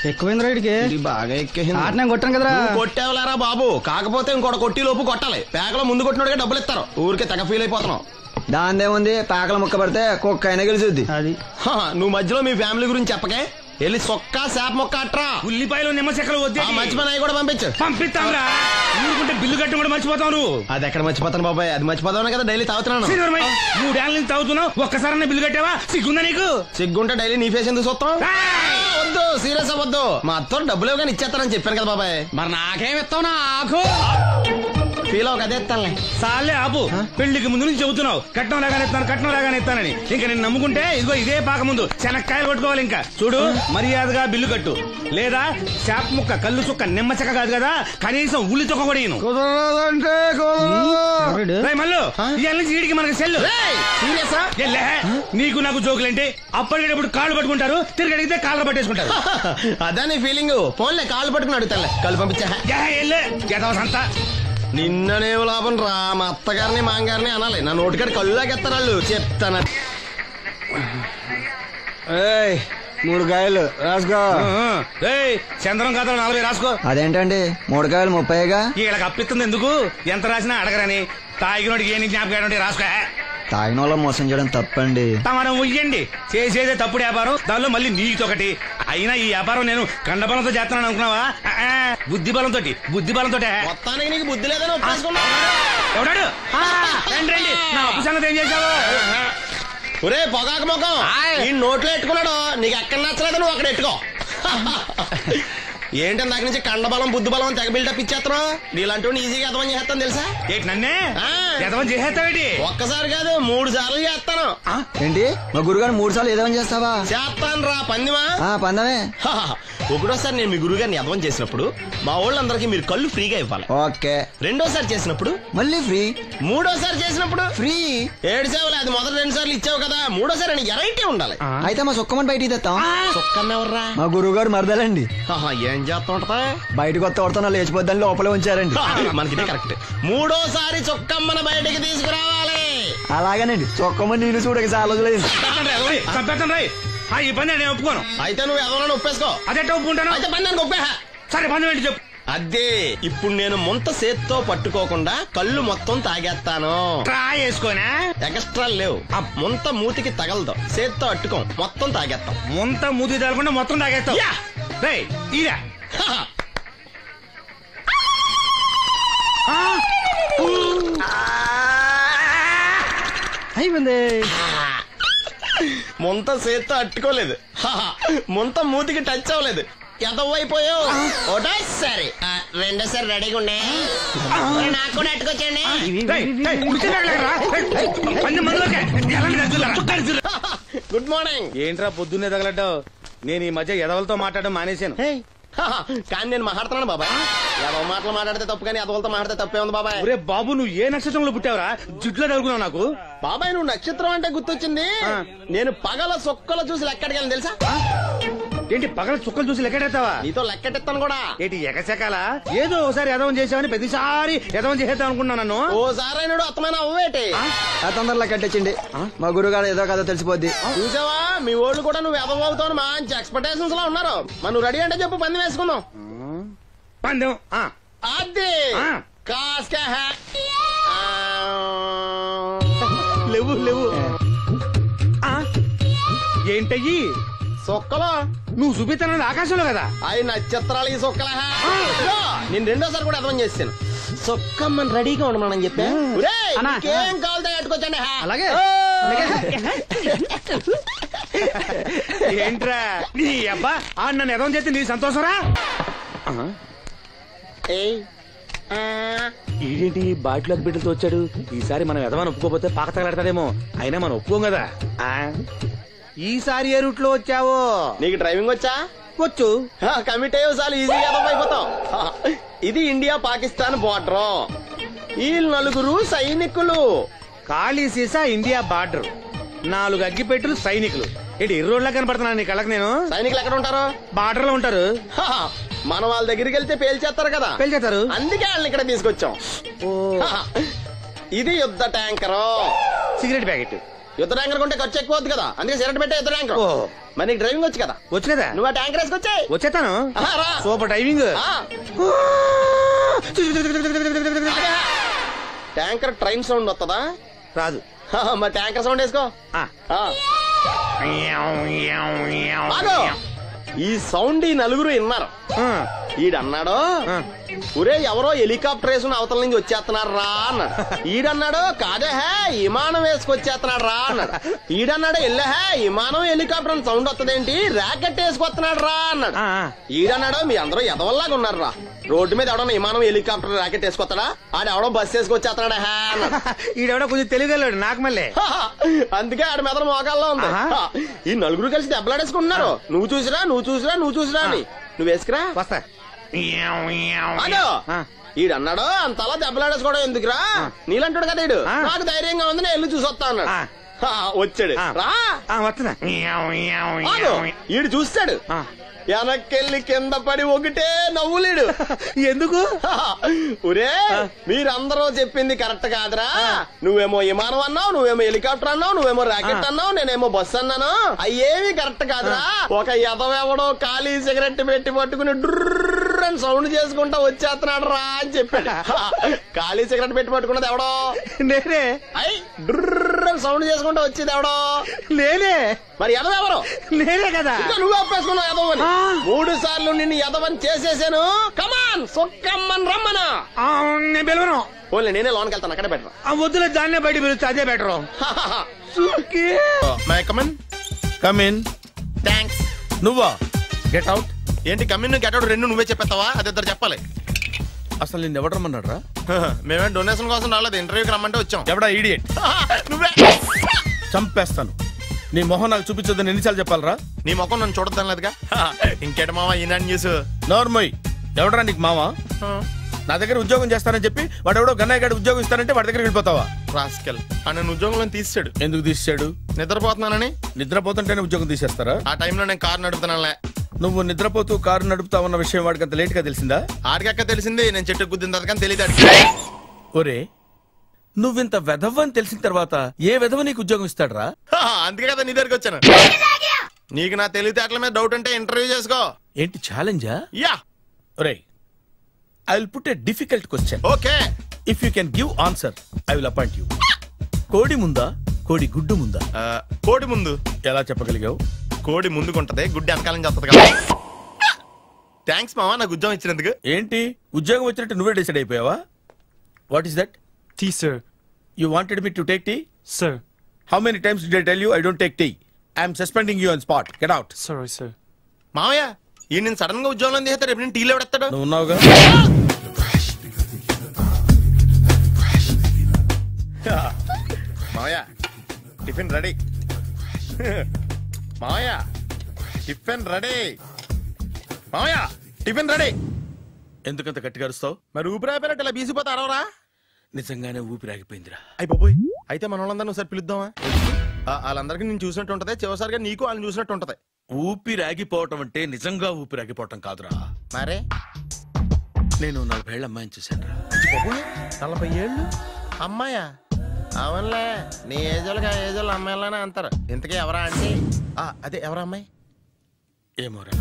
ఎక్కువైంది రైడ్కి బాగా ఎక్కేసింది. నేను కొట్టాను కదరా. కొట్టేవలేరా బాబు, కాకపోతే ఇంకోటి కొట్టి లోపు కొట్టాలి. పేకలో ముందు కొట్టినోడిగా డబ్బులు ఇస్తారు. ఊరికే తెగ ఫీల్ అయిపోతున్నావు. దాందేముంది, పేకల ముక్క పడితే కుక్క అయినా గెలిచుద్ది. అది నువ్వు మధ్యలో మీ ఫ్యామిలీ గురించి చెప్పకే. వెళ్ళి సొక్క శాప మొక్క అట్రా. ఉల్లిపాయలు నిమ్మచెక్కలు వద్దే. మంచి పని అవి కూడా పంపించు. పంపిస్తాంరా. ఊరుకుంటే బిల్లు కట్టడం కూడా మర్చిపోతావు నువ్వు. అది ఎక్కడ మర్చిపోతాను బాబాయ్, అది మర్చిపోతాను కదా డైలీ తాగుతున్నాను. 3 ఏళ్ళ నుంచి తాగుతున్నావు, ఒక్కసారి బిల్లు కట్టావా? సిగ్గుందా నీకు? సిగ్గుంటే డైలీ నీ ఫేస్ ఎందుకు చూస్తాం? వద్దు, సీరియస్ అవ్వద్దు. మా అత్తో డబ్బులు కానీ ఇచ్చేస్తానని చెప్పాను కదా బాబాయ్. మరి నాకేం ఇస్తావు? నాకు ఫీల్ అవ్వక అదే ఇస్తానులే. సాలే ఆపు. పెళ్లికి ముందు నుంచి చెబుతున్నావు కట్నం లాగానే ఇస్తాను, కట్నం లాగానే ఇస్తానని. ఇంకా నేను నమ్ముకుంటే ఇదిగో ఇదే పాక ముందు శనక్కాయలు కొట్టుకోవాలి. ఇంకా చూడు, మర్యాదగా బిల్లు కట్టు, లేదా చేప ముక్క, కళ్ళు చుక్క, నిమ్మ చెక్క కాదు కదా, కనీసం ఉల్లి చుక్క కూడా ఇయ్యను. మళ్ళీ ఇవాళ నుంచి వీడికి మనకి సెల్లు. నీకు నాకు జోకులంటే అప్పటికేటప్పుడు కాళ్ళు పట్టుకుంటారు, తిరిగి అడిగితే కాళ్ళు పట్టేసుకుంటారు. అదే నీ ఫీలింగ్. ఫోన్లే కాళ్ళు పట్టుకుని అడుగుతానులే. కళ్ళు పంపించా. సంత నిన్ననే లాభం రా. మా అత్తగారిని మాంగారిని అనాలి. నా నోటికాడ కళ్ళు లాగెత్తారు వాళ్ళు. చెప్తాను. 3 కాయలు రాసుకో. చంద్రం కథలు 40 రాసుకో. అదేంటండి 3 కాయలు 30గా? వీళ్ళకి అప్పిస్తుంది ఎందుకు? ఎంత రాసినా అడగరని. తాగినోడికి ఏ జ్ఞాపకం రాసుకో. తాగిన వాళ్ళ మోసం చేయడం తప్పండి. మనం ఉయ్యండి, చేసేదే తప్పుడు వ్యాపారం, దానిలో మళ్ళీ నీతొకటి. అయినా ఈ వ్యాపారం నేను కండబలంతో చేస్తున్నాను అనుకున్నావా? బుద్ధి బలంతో. మొత్తానికి నీకు బుద్ధి లేదని ఎవడాడు? రండి, నా అప్పు సంగతి ఏం చేశావు? ఒరే పొగాకు ముఖం, ఈ నోట్లో ఎట్టుకున్నాడు. నీకు ఎక్కడ నచ్చలేదు, నువ్వు అక్కడ ఎట్టుకో. ఏంటి దాని నుంచి కండబలం బుద్ధి బలం తెగ బిల్డప్ ఇచ్చేస్తున్నావు? నీలాంటి ఈజీగా ఎదవం చేస్తాను తెలుసా? ఏంటి నన్నే ఎదవం చేసేస్తావేంటి? ఒక్కసారి కాదు 3 సార్లు చేస్తాను. ఏంటి మా గురుగారు 3 సార్లు ఎదవం చేస్తావా? చేస్తాను రా పందిమా. పందమే. ఒకటోసారి నేను మీ గురువు గారిని ఎదవం చేసినప్పుడు మా వాళ్ళందరికీ మీరు కళ్ళు ఫ్రీగా ఇవ్వాలి. ఓకే. రెండోసారి చేసినప్పుడు మళ్ళీ ఫ్రీ. మూడోసారి చేసినప్పుడు ఫ్రీ. 7 సేవలు. అది మొదటి 2 సార్లు ఇచ్చావు కదా, మూడోసారి ఎరైటీ ఉండాలి. అయితే మా సుక్కమని బయటికి తెస్తాం. సుక్కమ్మ ఎవర్రా? మా గురువు గారు మరదలండి. ఏం చేస్తా ఉంటదా? బయటకు వస్తా కొడతా లేచిపోద్దని లోపలే ఉంచారండి. మనకి కరెక్ట్. మూడోసారి చొక్కమ్మను బయటకి తీసుకురావాలి. అలాగేనండి. చొక్కమ్మ నేను చూడక చాలా రోజులైంది. ఈ పని నేను ఒప్పుకోను. అయితే నువ్వు ఎవరైనా ఒప్పేసుకో. అదే ఒప్పుకుంటాను. అయితే పని నేను ఒప్పే. సరే పని ఏంటి చెప్పు. అదే ఇప్పుడు నేను ముంత చేత్తో పట్టుకోకుండా కళ్ళు మొత్తం తాగేస్తాను. ట్రై చేసుకోనా? ఎక్స్ట్రా లేవు. ముంత మూతికి తగలదు, చేత్తో అట్టుకోం, మొత్తం తాగేస్తాం. ముంత మూతి తగలకుండా మొత్తం తాగేస్తాం. ఇదా అయిపోయింది. ముంత చేత్తో అట్టుకోలేదు, ముంత మూతికి టచ్ అవ్వలేదు. ఎంతవైపోయావు? ఒకటోసారి రెండోసారి రెడీగా ఉండే. నాకు కూడా అట్టుకొచ్చండి. Good morning. ఏంట్రా పొద్దున్నే తగలడ్డావు? నేను ఈ మధ్య ఎదవలతో మాట్లాడడం మానేశాను. కానీ నేను మాట్లాడుతున్నాను బాబాయ్. ఎదవ మాటలు మాట్లాడితే తప్పు, కానీ ఎదవలతో మాట్లాడితే తప్పే ఉంది బాబాయ్. ఒరే బాబు, నువ్వు ఏ నక్షత్రంలో పుట్టావురా? జుట్లో తగులుకున్నావు నాకు. బాబాయ్ నువ్వు నక్షత్రం అంటే గుర్తొచ్చింది. నేను పగల సొక్కలు చూసి లెక్కడికి తెలుసా? ఏంటి పగల చుక్కలు చూసి లెక్కెడతావా? నీతో లెక్కెట్టిస్తాను కూడా. ఏంటి ఎగసెకాల? ఏదో ఒకసారి ఎదవం చేసావని ప్రతిసారి ఎదవం చేసేద్దాం అనుకున్నా నన్ను. ఓసారి అయినాడు అత్తమైన అవ్వేటి. తొందరలో కట్టొచ్చండి. మా గురుగారు ఏదో కదా తెలిసిపోద్ది. చూసావా, మీ వాళ్ళు కూడా నువ్వు ఎదవ అవుతావు మంచి ఎక్స్పెక్టేషన్స్ లో ఉన్నారు. మరి నువ్వు రెడీ అంటే చెప్పు, పందెం వేసుకుందాం. పందెం అది కాస్క లేవు లేవు. ఏంటయ్యి సొక్కలో నువ్వు చూపిస్తానది ఆకాశంలో కదా? అవి నక్షత్రాలు ఈ సొక్కల. నేను రెండోసారి కూడా అర్థం చేస్తాను. సొక్కమ్మని రెడీగా ఉండమని చెప్పా. ఏం కావాలితే కట్టుకోవచ్చండి. అలాగే. ఏంట్రా నీ అబ్బా నన్ను ఎదవం చేస్తే నీ సంతోషరా? ఈడేంటి బాటిలోకి బిడ్డలతో వచ్చాడు? ఈసారి మనం ఎదవని ఒప్పుకోపోతే పాక తగలాడతాడేమో. అయినా మనం ఒప్పుకోం కదా. ఈసారి ఏ రూట్ లో వచ్చావో? నీకు డ్రైవింగ్ వచ్చా? వచ్చు. కమిట్ అయ్యే సార్లు ఈజీగా అయిపోతాం. ఇది ఇండియా పాకిస్తాన్ బోర్డర్. ఈ 4 సైనికులు. ఖాళీ సీసా ఇండియా బార్డర్, 4 అగ్గిపెట్టులు సైనికులు. ఏంటి ఇర్రోడ్లా కనపడుతున్నాను నీ కళ్ళకి నేను? సైనికులు ఎక్కడ ఉంటారు? బార్డర్ లో ఉంటారు. మనం వాళ్ళ దగ్గరికి వెళ్తే పేల్చేస్తారు కదా. పేల్చేస్తారు. అందుకే వాళ్ళని ఇక్కడ తీసుకొచ్చాం. ఇది యుద్ధ ట్యాంకరు. Cigarette packet. యుద్ధ ట్యాంకర్ కొంటే ఖర్చు ఎక్కువ అవుతుంది కదా, అందుకే సిగరెట్ పెట్టే యుద్ధ ట్యాంకర్. మరి నీకు డ్రైవింగ్ వచ్చు కదా? వచ్చు కదా. నువ్వు ఆ ట్యాంకర్ వేసుకొచ్చాయి. వచ్చేస్తాను. Super driving. Tanker train sound వస్తుందా? రాదు. మరి ట్యాంకర్ సౌండ్ వేసుకో. ఈ సౌండ్ ఈ నలుగురు విన్నారు. ఈడన్నాడు, ఒరే ఎవరో హెలికాప్టర్ వేసుకుని అవతల నుంచి వచ్చేస్తున్నాడు రా అన్నాడు. ఈడన్నాడు, కాదే విమానం వేసుకొచ్చేస్తున్నాడు రా అన్నాడు. ఈడన్నాడు, ఎల్లహే విమానం హెలికాప్టర్ అని సౌండ్ వస్తుందేంటి, ర్యాకెట్ వేసుకొస్తున్నాడు రా అన్నాడు. ఈడన్నాడు, మీ అందరూ ఎదవల్లాగా ఉన్నారు రా, రోడ్డు మీద ఎవడన్నా విమానం హెలికాప్టర్ ర్యాకెట్ వేసుకొస్తాడా, ఆడెవడో బస్సు వేసుకొచ్చేస్తున్నాడా హే అన్నాడు. ఈడెవడో కొంచెం తెలియగలడు నాకు మళ్ళీ. అందుకే ఆడ మెదడు మోకాల్లో ఉంది. ఈ నలుగురు కలిసి దెబ్బలాడేసుకుంటున్నారు. నువ్వు చూసిరా అని. నువ్వు వేసుకురా. వస్తా. ఈడన్నాడు, అంతలా దెబ్బలాడేసుకోవడం ఎందుకురా, నీలంటాడు కదా ఈడు, నాకు ధైర్యంగా ఉంది నేను వెళ్ళి చూసి వస్తా అన్నాడు. వచ్చాడు రా వస్తున్నా. ఈడు చూస్తాడు, వెనక్కెళ్ళి కింద పడి ఒకటే నవ్వులేడు. ఎందుకు? ఒరే మీరందరూ చెప్పింది కరెక్ట్ కాదురా, నువ్వేమో విమానం అన్నావు, నువ్వేమో హెలికాప్టర్ అన్నావు, నువ్వేమో రాకెట్ అన్నావు, నేనేమో బస్సు అన్నాను, అయ్యేవి కరెక్ట్ కాదురా. ఒక ఎదవెవడో ఖాళీ సిగరెట్ పెట్టి పట్టుకుని డ్రర్ అని సౌండ్ చేసుకుంటా వచ్చేస్తున్నాడు రా అని చెప్పాడు. ఖాళీ సిగరెట్ పెట్టి పట్టుకున్నది ఎవడో నేనే. అయ్యి డ్రర్ అని సౌండ్ చేసుకుంటా వచ్చేది ఎవడో నేనే. మరి ఎదవెవరు? నేనే కదా. నువ్వు ఒప్పేసుకున్నావు ఎదవని. 3 సార్లు నిన్ను ఎదవని చేసేసాను. కమాన్ సొక్కమ్మని రమ్మనా. నేను పిలవను. ఓన్లీ నేనే లోన్కి వెళ్తాను, అక్కడే బెటర్. వద్దులే, దాన్నే బయట పిలుస్తా, అదే బెటర్. కమిన్. థ్యాంక్స్. నువ్వా? Get out. ఏంటి కమిన్ గెట్ అవుట్ రెండు నువ్వే చెప్పేస్తావా? అది ఇద్దరు చెప్పాలి. అసలు నిన్ను ఎవడు రమ్మన్నాడు రా? మేమే డొనేషన్ కోసం రాలేదు, ఇంటర్వ్యూకి రమ్మంటే వచ్చాం. ఎవడా ఈడియట్? నువ్వే. చంపేస్తాను. నీ మొహం నాకు చూపించొద్దని ఎన్నిసార్లు చెప్పాలరా? నీ మొహం నన్ను చూడద్దాం లేదుగా. ఇంకేట మావా ఈనాడు న్యూస్. నోర్మోయ్, ఎవడరా నీకు మావా? నా దగ్గర ఉద్యోగం చేస్తానని చెప్పి వాడు ఎవడో గన్నయ్య గారి ఉద్యోగం ఇస్తానంటే వాడి దగ్గర వెళ్ళిపోతావా? రాస్కెల్, నన్ను ఉద్యోగంలో తీసాడు. ఎందుకు తీసాడు? నిద్రపోతున్నానని. నిద్రపోతుంటేనే ఉద్యోగం తీసేస్తారా? ఆ టైంలో నేను కారు నడుపుతున్నానులే. నువ్వు నిద్రపోతూ కారు నడుపుతావన్న విషయం వాడికి అంత లేట్ గా తెలిసిందా? ఆడికక్క తెలిసింది, నేను చెట్టు గుద్దిన తర్వాత కానీ తెలియదు. ఒరే, నువ్వింత వెధవ్ అని తెలిసిన తర్వాత ఏ వెధవ నీకు ఉద్యోగం ఇస్తాడరా? అందుకే కదా నీ దగ్గరికి వచ్చాను. నీకు నా తెలివితేటల మీద డౌట్ అంటే ఇంటర్వ్యూ చేసుకో. ఏంటి ఛాలెంజా? యా. ఒరే, I will put a difficult question. Okay. If you can give answer I will appoint you. కోడి ముందా, కోడి గుడ్డు ముందా? కోడి ముందు. ఎలా చెప్పగలిగావు? కోడి ముందుకుంటది, గుడ్డి వెనకాలని చేస్తుంది కదా. థ్యాంక్స్ మావా నాకు ఉద్యోగం ఇచ్చినందుకు. ఏంటి ఉద్యోగం వచ్చినట్టు నువ్వే డిసైడ్ అయిపోయావా? What is that? Tea, sir. You wanted me to take tea? Sir. How many times did I tell you I don't take tea? I am suspending you on spot. Get out. Sorry, sir. మావయ్య ఈ నేను sudden గా ఉద్యోగంలో తీస్తాడు, రేపు నేను టీలో ఎవడెత్తాడు? నువ్వు ఉన్నావుగా. మావయ్య టిఫిన్ రెడీ. మావయ్య టిఫిన్ రెడీ. మావయ్య టిఫిన్ రెడీ. ఎందుకంత గట్టిగా అరుస్తావు? మరి ఊపిరాయిపోయినట్టు ఇలా బీసిపోతే అరవరా? నిజంగానే ఊపిరాగిపోయిందిరా. అయ్యి బాబోయ్, అయితే మన వాళ్ళందరినీ ఒకసారి పిలుద్దామా? వాళ్ళందరికీ నేను చూసినట్టు ఉంటది, చివరిసారిగా నీకు వాళ్ళని చూసినట్టు ఉంటది. ఊపిరాగిపోవటం అంటే నిజంగా ఊపిరాగిపోవటం కాదురా. మరే నేను 40 ఏళ్ల అమ్మాయిని చూశాను రా. 40 ఏళ్ళు అమ్మాయా? అవునులే, నీ ఏజోళ్ళకి ఆ ఏజోళ్ళు అమ్మాయిలానే అంటారు. ఇంతకీ ఎవరా అంటే? అదే ఎవరా అమ్మాయి? ఏమోరా,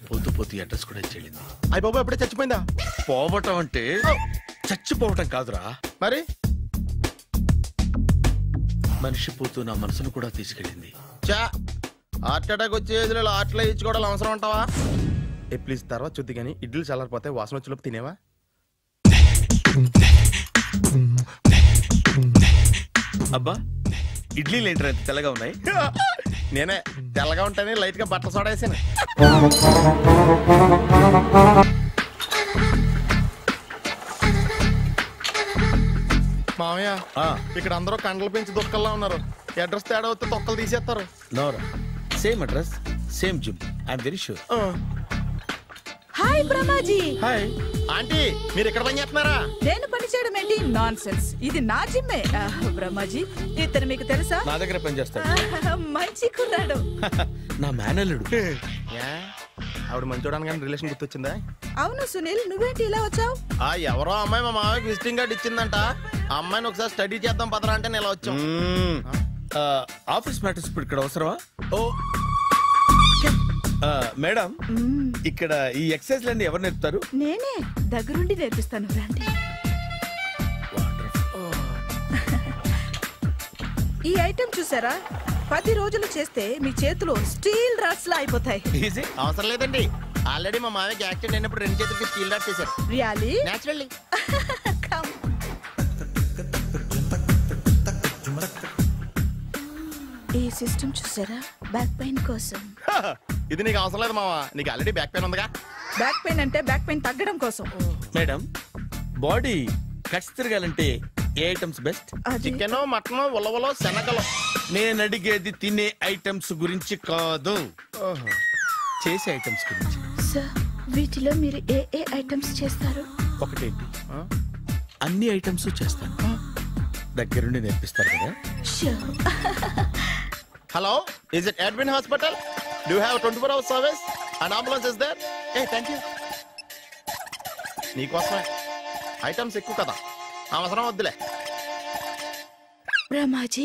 పొద్దు పొద్దు అడ్రస్ కూడా చెల్లింది. అయ్యి బాబు ఎప్పుడే చచ్చిపోయిందా? పోవటం అంటే చచ్చిపోవటం కాదురా, మరి మనిషి పోతూ నా మనసును కూడా తీసుకెళ్ళింది. చా, హార్ట్ అటాక్ వచ్చే ఏజ్లో హార్ట్లో ఇచ్చుకోవడం అవసరం ఉంటావా? ప్లీజ్ తర్వాత చూద్ది కానీ ఇడ్లీలు చల్లారిపోతే వాసన వచ్చేలోపు తినేవా? అబ్బా, ఇడ్లీలు ఏంటి అంత తెల్లగా ఉన్నాయి? నేనే తెల్లగా ఉంటానే లైట్ గా బట్టలు సోడా వేసాను. మామయ్య ఇక్కడ అందరూ కండలు పెంచి దుక్కల్లా ఉన్నారు. అడ్రస్ తేడా వస్తే తొక్కలు తీసేస్తారు. నోరా, same address same gym. I'm very sure. Hi Brahmaji. Hi aunty, మీరు ఇక్కడ పని చేస్తున్నారా? నేను పని చేయడం ఏంటి? నాన్ సెన్స్, ఇది నా జిమ్మే. బ్రహ్మాజీ ఇతను మీకు తెలుసా? నా దగ్గర పని చేస్తాడు. మంచి కుర్రాడు. నా మేనల్లుడు. ఆవిడ మంచి చూడడానికి రిలేషన్ గుర్తొచ్చిందా? అవును సునీల్, నువ్వేంటి ఇలా వచ్చావు? ఎవరో అమ్మాయి మా మామయ్యకి విజిటింగ్ కార్డు ఇచ్చిందంట. ఆ అమ్మాయిని ఒకసారి స్టడీ చేద్దాం పదరా అంటే నేను ఇలా వచ్చాం. ఆఫీస్ మ్యాటర్స్ ఇప్పుడు ఇక్కడ అవసరమా? ఓ మేడం, ఇక్కడ ఈ ఎక్సర్సైజ్ లన్నీ ఎవరు నేర్పుతారు? నేనే దగ్గరుండి నేర్పిస్తాను రండి. ఈ ఐటెం చూసారా, 10 రోజులు చేస్తే మీ చేతులు స్టీల్ రాట్స్ లా అయిపోతాయి. ఈజీ. అవసరం లేదండి, ఆల్రెడీ మా మామయ్యకి యాక్సిడెంట్ అయినప్పుడు 2 చేతులకి స్టీల్ డాట్ చేశారు. రియాలీ? నేచురల్లీ. ఈ సిస్టమ్ చూసారా, బ్యాక్ పెయిన్ కోసం. ఇది నీకు అవసరం లేదు మావా, నీకు ఆల్రెడీ బ్యాక్ పెయిన్ ఉందిగా. బ్యాక్ పెయిన్ అంటే బ్యాక్ పెయిన్ తగ్గడం కోసం. మేడం, బాడీ కట్స్ తిరగాలంటే ఏ ఐటమ్స్ బెస్ట్? అది చికెన్, మటన్, ఉలవలో, శనగలు. నేను అడిగేది తినే ఐటమ్స్ గురించి కాదు, చేసే ఐటమ్స్ గురించి. సార్, వీటిలో మీరు ఏ ఏ ఐటమ్స్ చేస్తారు? ఒకటేంటి, అన్ని ఐటమ్స్ చేస్తాను. దగ్గరుండి నేర్పిస్తారు కదా. Sure. Hello, is it admin hospital? Do have 24 hours service and ambulance is there? Thank you. నీకోసమే. ఐటమ్స్ ఎక్కువ కదా, అవసరం వద్దులే. బ్రహ్మాజీ,